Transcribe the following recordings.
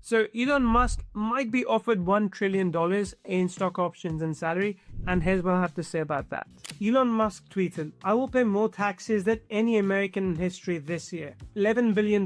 So Elon Musk might be offered $1 trillion in stock options and salary, and here's what I have to say about that. Elon Musk tweeted, "I will pay more taxes than any American in history this year. $11 billion.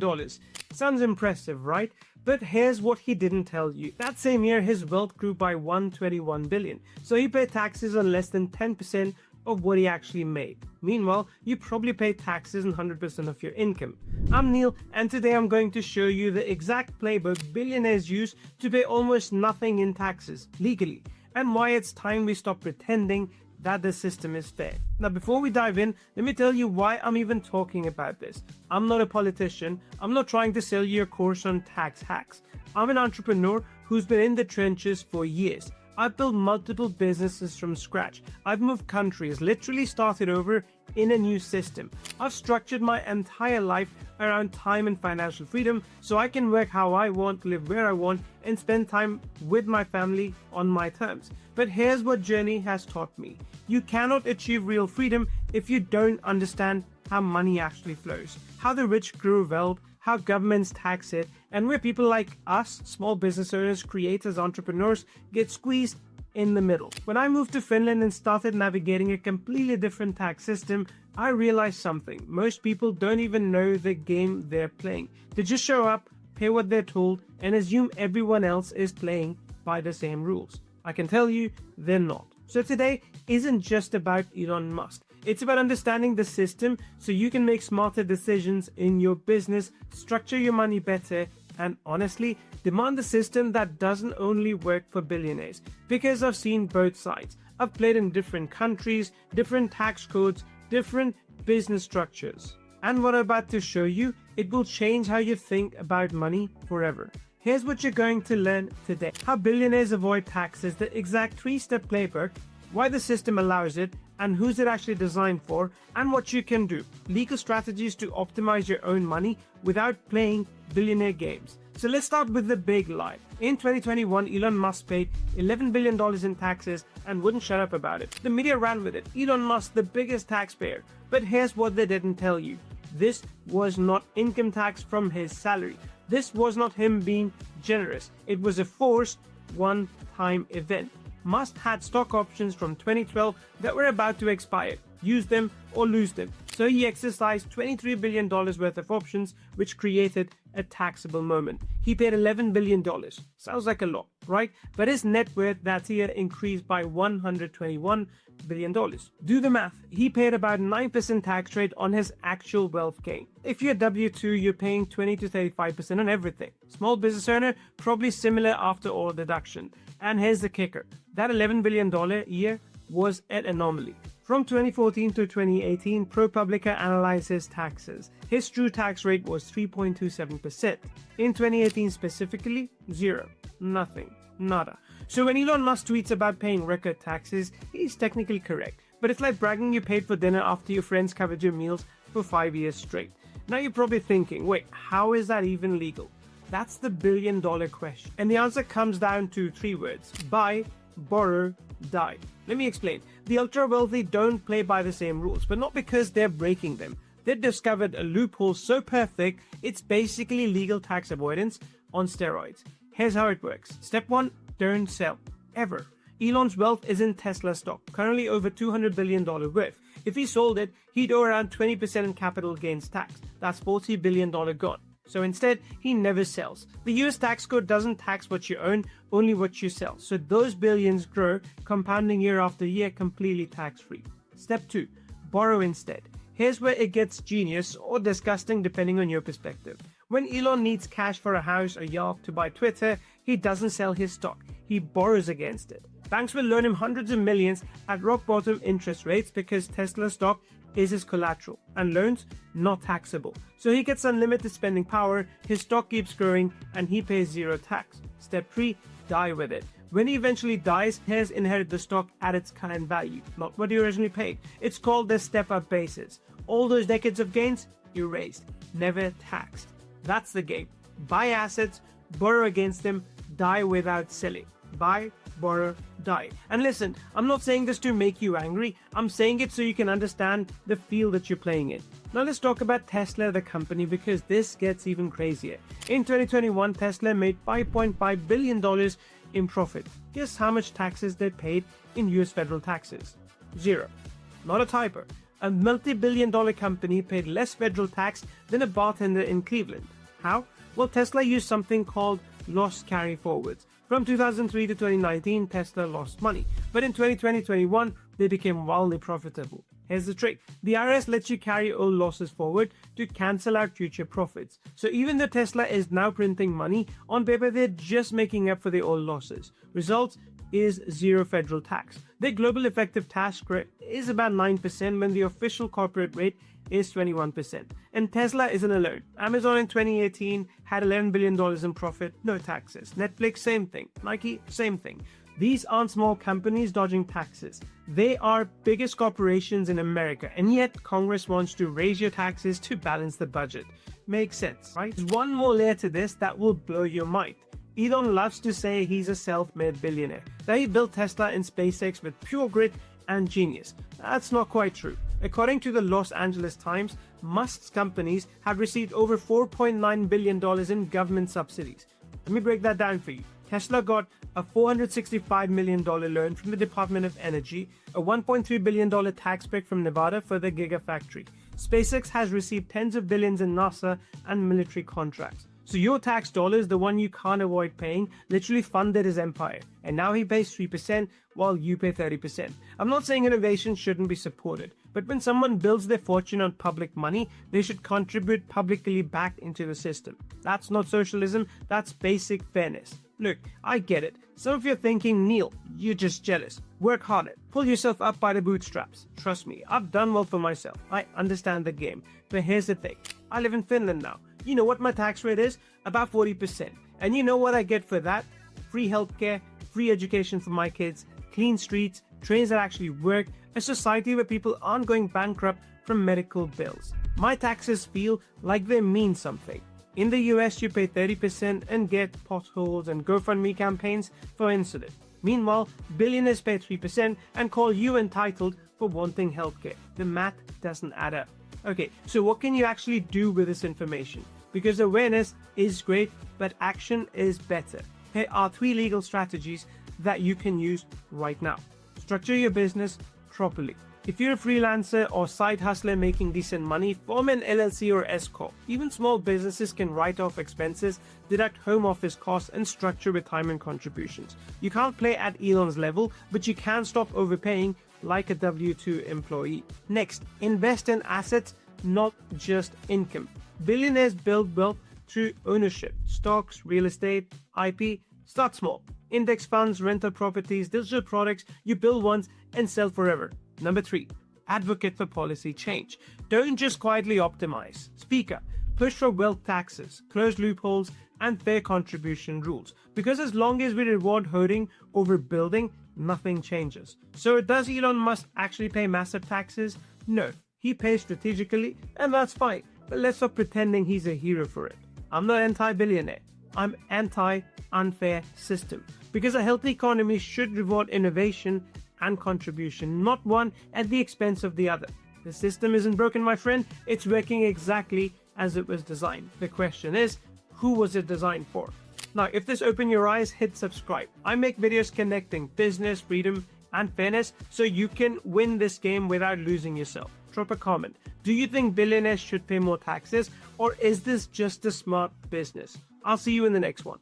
Sounds impressive, right? But here's what he didn't tell you. That same year, his wealth grew by $121 billion. So he paid taxes on less than 10% of what he actually made. Meanwhile, you probably pay taxes on 100% of your income. I'm Neil, and today I'm going to show you the exact playbook billionaires use to pay almost nothing in taxes legally, and why it's time we stop pretending that the system is fair. Now, before we dive in, let me tell you why I'm even talking about this. I'm not a politician. I'm not trying to sell you a course on tax hacks. I'm an entrepreneur who's been in the trenches for years. I've built multiple businesses from scratch. I've moved countries, literally started over in a new system. I've structured my entire life around time and financial freedom so I can work how I want, live where I want, and spend time with my family on my terms. But here's what journey has taught me. You cannot achieve real freedom if you don't understand how money actually flows, how the rich grow wealth, how governments tax it, and where people like us, small business owners, creators, entrepreneurs, get squeezed in the middle. When I moved to Finland and started navigating a completely different tax system, I realized something. Most people don't even know the game they're playing. They just show up, pay what they're told, and assume everyone else is playing by the same rules. I can tell you, they're not. So today isn't just about Elon Musk. It's about understanding the system so you can make smarter decisions in your business, structure your money better, and honestly, demand a system that doesn't only work for billionaires. Because I've seen both sides. I've played in different countries, different tax codes, different business structures. And what I'm about to show you, it will change how you think about money forever. Here's what you're going to learn today. How billionaires avoid taxes, the exact 3-step playbook, why the system allows it, and who's it actually designed for, and what you can do. Legal strategies to optimize your own money without playing billionaire games. So let's start with the big lie. In 2021, Elon Musk paid $11 billion in taxes and wouldn't shut up about it. The media ran with it. Elon Musk, the biggest taxpayer. But here's what they didn't tell you. This was not income tax from his salary. This was not him being generous. It was a forced one-time event. Musk had stock options from 2012 that were about to expire. Use them or lose them. So he exercised $23 billion worth of options, which created a taxable moment. He paid $11 billion. Sounds like a lot, right? But his net worth that year increased by $121 billion. Do the math. He paid about 9% tax rate on his actual wealth gain. If you're W2, you're paying 20 to 35% on everything. Small business owner, probably similar after all deduction. And here's the kicker. That $11 billion year was an anomaly. From 2014 to 2018, ProPublica analyzed his taxes. His true tax rate was 3.27%. In 2018 specifically, zero. Nothing. Nada. So when Elon Musk tweets about paying record taxes, he's technically correct. But it's like bragging you paid for dinner after your friends covered your meals for 5 years straight. Now you're probably thinking, wait, how is that even legal? That's the billion-dollar question. And the answer comes down to 3 words. Buy, borrow, die. Let me explain. The ultra-wealthy don't play by the same rules, but not because they're breaking them. They've discovered a loophole so perfect, it's basically legal tax avoidance on steroids. Here's how it works. Step 1, don't sell. Ever. Elon's wealth is in Tesla stock, currently over $200 billion worth. If he sold it, he'd owe around 20% in capital gains tax. That's $40 billion gone. So instead, he never sells. The US tax code doesn't tax what you own, only what you sell. So those billions grow, compounding year after year, completely tax-free. Step 2, borrow instead. Here's where it gets genius or disgusting depending on your perspective. When Elon needs cash for a house or yacht to buy Twitter, he doesn't sell his stock. He borrows against it. Banks will loan him hundreds of millions at rock bottom interest rates because Tesla stock is his collateral, and loans not taxable. So he gets unlimited spending power, his stock keeps growing, and he pays zero tax. Step 3, die with it. When he eventually dies, heirs inherit the stock at its current value, not what he originally paid. It's called the step-up basis. All those decades of gains, erased, never taxed. That's the game. Buy assets, borrow against them, die without selling. Buy, borrow, die. And listen, I'm not saying this to make you angry, I'm saying it so you can understand the field that you're playing in. Now let's talk about Tesla, the company, because this gets even crazier. In 2021, Tesla made $5.5 billion in profit. Guess how much taxes they paid in US federal taxes? Zero. Not a typo. A multi-billion-dollar company paid less federal tax than a bartender in Cleveland. How? Well, Tesla used something called loss carry-forwards. From 2003 to 2019, Tesla lost money. But in 2020-21, they became wildly profitable. Here's the trick. The IRS lets you carry old losses forward to cancel out future profits. So even though Tesla is now printing money, on paper they're just making up for the old losses. Results is zero federal tax. Their global effective tax rate is about 9% when the official corporate rate is 21%. And Tesla isn't alone. Amazon in 2018 had $11 billion in profit, no taxes. Netflix, same thing. Nike, same thing. These aren't small companies dodging taxes. They are biggest corporations in America, and yet Congress wants to raise your taxes to balance the budget. Makes sense, right? There's one more layer to this that will blow your mind. Elon loves to say he's a self-made billionaire, that he built Tesla and SpaceX with pure grit and genius. That's not quite true. According to the Los Angeles Times, Musk's companies have received over $4.9 billion in government subsidies. Let me break that down for you. Tesla got a $465 million loan from the Department of Energy, a $1.3 billion tax break from Nevada for the Gigafactory. SpaceX has received tens of billions in NASA and military contracts. So your tax dollars, the one you can't avoid paying, literally funded his empire. And now he pays 3% while you pay 30%. I'm not saying innovation shouldn't be supported, but when someone builds their fortune on public money, they should contribute publicly back into the system. That's not socialism, that's basic fairness. Look, I get it. Some of you are thinking, Neil, you're just jealous. Work harder. Pull yourself up by the bootstraps. Trust me, I've done well for myself. I understand the game. But here's the thing. I live in Finland now. You know what my tax rate is? About 40%. And you know what I get for that? Free healthcare, free education for my kids, clean streets, trains that actually work, a society where people aren't going bankrupt from medical bills. My taxes feel like they mean something. In the US, you pay 30% and get potholes and GoFundMe campaigns for insulin. Meanwhile, billionaires pay 3% and call you entitled for wanting healthcare. The math doesn't add up. Okay, so what can you actually do with this information? Because awareness is great, but action is better. Here are 3 legal strategies that you can use right now. Structure your business properly. If you're a freelancer or side hustler making decent money, form an LLC or S Corp. Even small businesses can write off expenses, deduct home office costs, and structure retirement contributions. You can't play at Elon's level, but you can stop overpaying like a W-2 employee. Next, invest in assets, not just income. Billionaires build wealth through ownership, stocks, real estate, IP. Start small. Index funds, rental properties, digital products, you build once and sell forever. Number 3, advocate for policy change. Don't just quietly optimize. Speak up. Push for wealth taxes, close loopholes, and fair contribution rules. Because as long as we reward hoarding over building, nothing changes. So does Elon Musk actually pay massive taxes? No, he pays strategically, and that's fine. But let's stop pretending he's a hero for it. I'm not anti-billionaire. I'm anti-unfair system. Because a healthy economy should reward innovation and contribution, not one at the expense of the other. The system isn't broken, my friend. It's working exactly as it was designed. The question is, who was it designed for? Now, if this opened your eyes, hit subscribe. I make videos connecting business, freedom, and fairness so you can win this game without losing yourself. Drop a comment. Do you think billionaires should pay more taxes, or is this just a smart business? I'll see you in the next one.